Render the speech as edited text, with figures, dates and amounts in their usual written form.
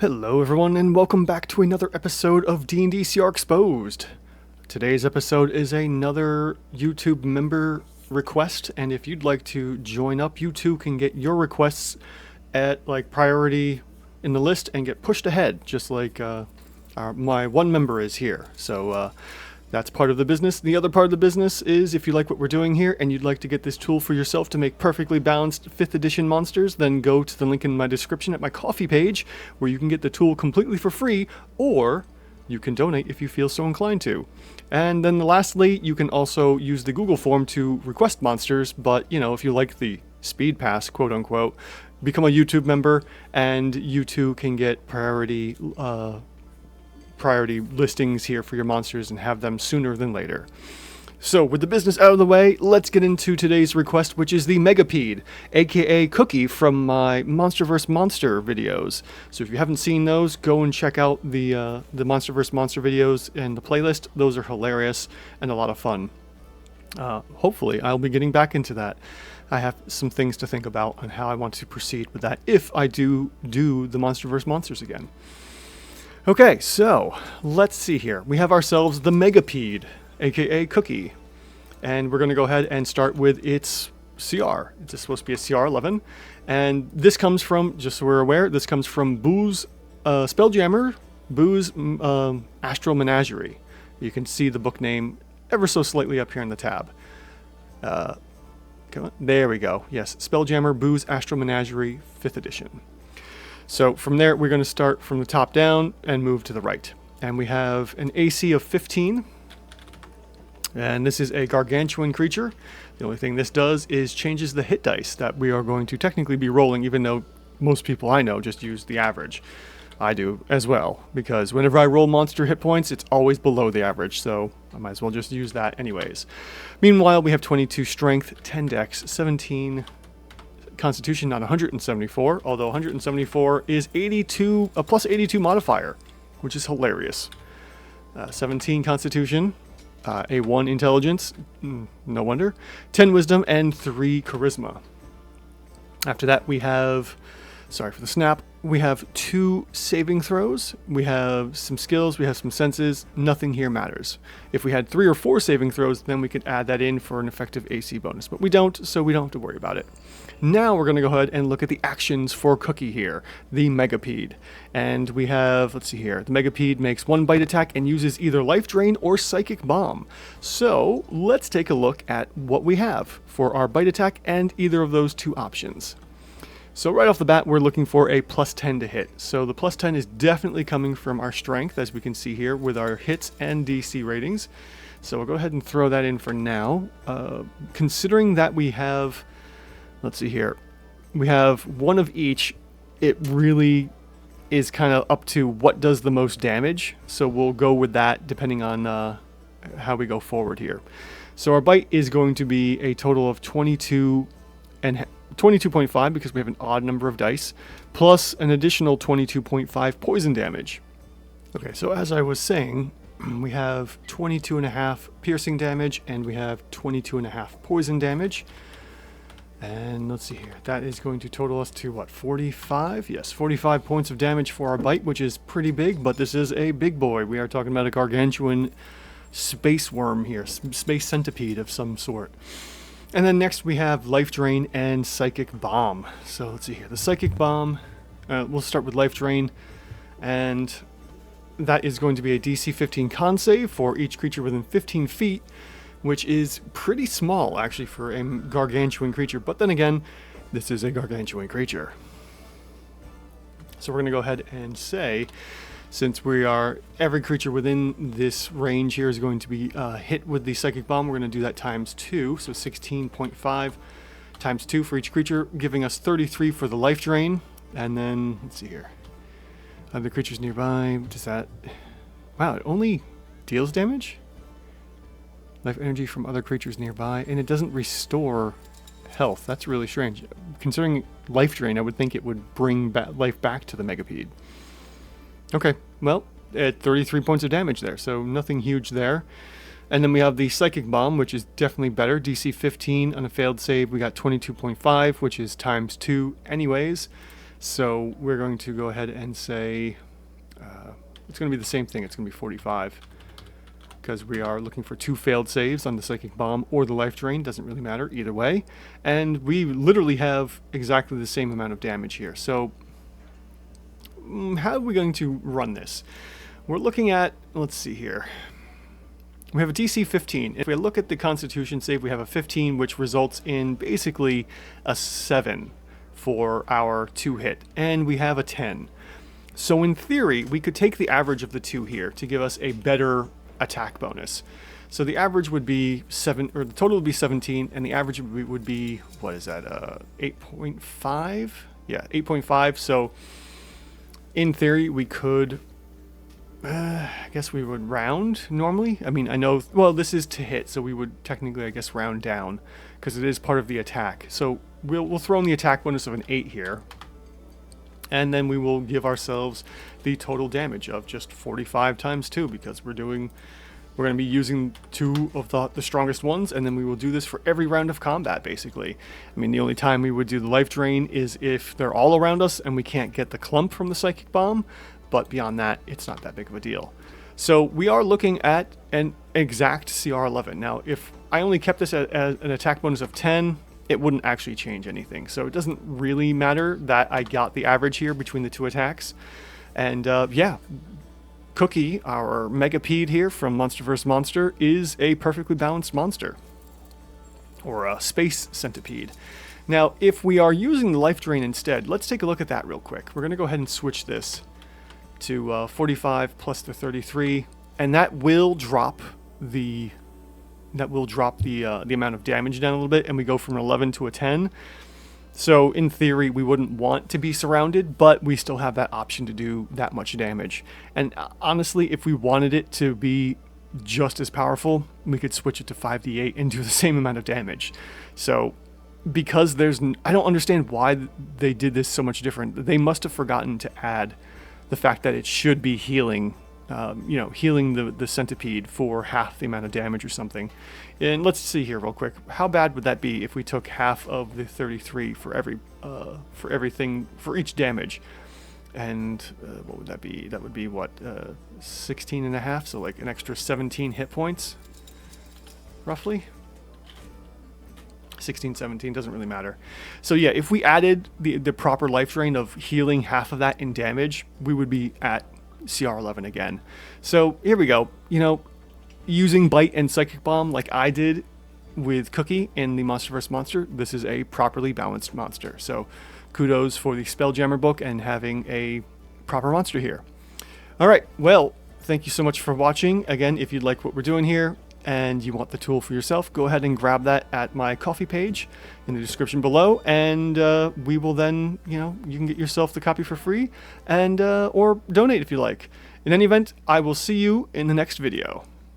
Hello everyone and welcome back to another episode of D&D CR Exposed. Today's episode is another YouTube member request, and if you'd like to join up, you too can get your requests at priority in the list and get pushed ahead, just like my one member is here. So that's part of the business. The other part of the business is if you like what we're doing here and you'd like to get this tool for yourself to make perfectly balanced 5th edition monsters, then go to the link in my description at my Ko-fi page where you can get the tool completely for free, or you can donate if you feel so inclined to. And then lastly, you can also use the Google form to request monsters, but if you like the speed pass, quote unquote, become a YouTube member and you too can get priority listings here for your monsters and have them sooner than later. So with the business out of the way, let's get into today's request, which is the Megapede, aka Cookie, from my Monster vs. Monster videos. So if you haven't seen those, go and check out the Monster vs. Monster videos and the playlist. Those are hilarious and a lot of fun. Hopefully I'll be getting back into that. I have some things to think about on how I want to proceed with that if I do the Monster vs. Monsters again. Okay, so let's see here. We have ourselves the Megapede, aka Cookie, and we're going to go ahead and start with its CR. It's supposed to be a CR 11, and this comes from, just so we're aware, this comes from Boo's Spelljammer, Boo's Astral Menagerie. You can see the book name ever so slightly up here in the tab. There we go. Yes, Spelljammer, Boo's Astral Menagerie, 5th edition. So from there, we're going to start from the top down and move to the right. And we have an AC of 15. And this is a gargantuan creature. The only thing this does is changes the hit dice that we are going to technically be rolling, even though most people I know just use the average. I do as well, because whenever I roll monster hit points, it's always below the average, so I might as well just use that anyways. Meanwhile, we have 22 strength, 10 dex, 17 Constitution, not 174, although 174 is 82, a plus 82 modifier, which is hilarious. 17 Constitution, a 1 Intelligence, no wonder, 10 Wisdom, and 3 Charisma. After that, we have, sorry for the snap, we have 2 saving throws, we have some skills, we have some senses, nothing here matters. If we had 3 or 4 saving throws, then we could add that in for an effective AC bonus, but we don't, so we don't have to worry about it. Now we're going to go ahead and look at the actions for Cookie here, the Megapede. And we have, let's see here, the Megapede makes 1 bite attack and uses either Life Drain or Psychic Bomb. So let's take a look at what we have for our bite attack and either of those 2 options. So right off the bat, we're looking for a plus 10 to hit. So the plus 10 is definitely coming from our strength, as we can see here with our hits and DC ratings. So we'll go ahead and throw that in for now. Considering that we have, let's see here, we have 1 of each, it really is kind of up to what does the most damage. So we'll go with that depending on how we go forward here. So our bite is going to be a total of 22 and 22.5 because we have an odd number of dice, plus an additional 22.5 poison damage. Okay, so as I was saying, we have 22.5 piercing damage and we have 22.5 poison damage. And let's see here, that is going to total us to what, 45? Yes, 45 points of damage for our bite, which is pretty big, but this is a big boy. We are talking about a gargantuan space worm here, space centipede of some sort. And then next we have Life Drain and Psychic Bomb. So let's see here. The Psychic Bomb, we'll start with Life Drain. And that is going to be a DC 15 con save for each creature within 15 feet, which is pretty small actually for a gargantuan creature. But then again, this is a gargantuan creature. So we're going to go ahead and say, since we are, every creature within this range here is going to be hit with the Psychic Bomb, we're going to do that times 2, so 16.5 times 2 for each creature, giving us 33 for the Life Drain. And then, let's see here, other creatures nearby, does that, wow, it only deals damage? Life energy from other creatures nearby, and it doesn't restore health. That's really strange. Considering Life Drain, I would think it would bring life back to the Megapede. Okay, well, at 33 points of damage there, so nothing huge there. And then we have the Psychic Bomb, which is definitely better. DC 15 on a failed save, we got 22.5, which is times 2 anyways. So we're going to go ahead and say it's going to be the same thing. It's going to be 45 because we are looking for 2 failed saves on the Psychic Bomb or the Life Drain. Doesn't really matter either way. And we literally have exactly the same amount of damage here. So how are we going to run this? We're looking at, let's see here. We have a DC 15. If we look at the Constitution save, we have a 15, which results in basically a 7 for our 2-hit. And we have a 10. So in theory, we could take the average of the 2 here to give us a better attack bonus. So the average would be 7, or the total would be 17, and the average would be, what is that, 8.5? Yeah, 8.5. So in theory, we could, I guess we would round normally. I mean, I know, well, this is to hit, so we would technically, I guess, round down, because it is part of the attack. So we'll throw in the attack bonus of an 8 here, and then we will give ourselves the total damage of just 45 times 2, because we're going to be using 2 of the strongest ones, and then we will do this for every round of combat, basically. I mean, the only time we would do the Life Drain is if they're all around us and we can't get the clump from the Psychic Bomb, but beyond that, it's not that big of a deal. So we are looking at an exact CR 11. Now, if I only kept this at an attack bonus of 10, it wouldn't actually change anything. So it doesn't really matter that I got the average here between the 2 attacks. And yeah, Cookie, our Megapede here from Monster vs. Monster, is a perfectly balanced monster. Or a space centipede. Now, if we are using the Life Drain instead, let's take a look at that real quick. We're going to go ahead and switch this to 45 plus the 33, and that will drop the amount of damage down a little bit, and we go from an 11 to a 10. So in theory, we wouldn't want to be surrounded, but we still have that option to do that much damage. And honestly, if we wanted it to be just as powerful, we could switch it to 5d8 and do the same amount of damage. So because I don't understand why they did this so much different. They must have forgotten to add the fact that it should be healing, healing the centipede for half the amount of damage or something. And let's see here real quick. How bad would that be if we took half of the 33 for everything for each damage? And what would that be? That would be what, 16 and a half, so like an extra 17 hit points, roughly. 16, 17, doesn't really matter. So yeah, if we added the proper Life Drain of healing half of that in damage, we would be at CR 11 again. So here we go. Using Bite and Psychic Bomb like I did with Cookie in the Monster vs. Monster, this is a properly balanced monster. So kudos for the Spelljammer book and having a proper monster here. All right, well, thank you so much for watching. Again, if you'd like what we're doing here and you want the tool for yourself, go ahead and grab that at my Ko-fi page in the description below, and we will then, you can get yourself the copy for free, and or donate if you like. In any event, I will see you in the next video.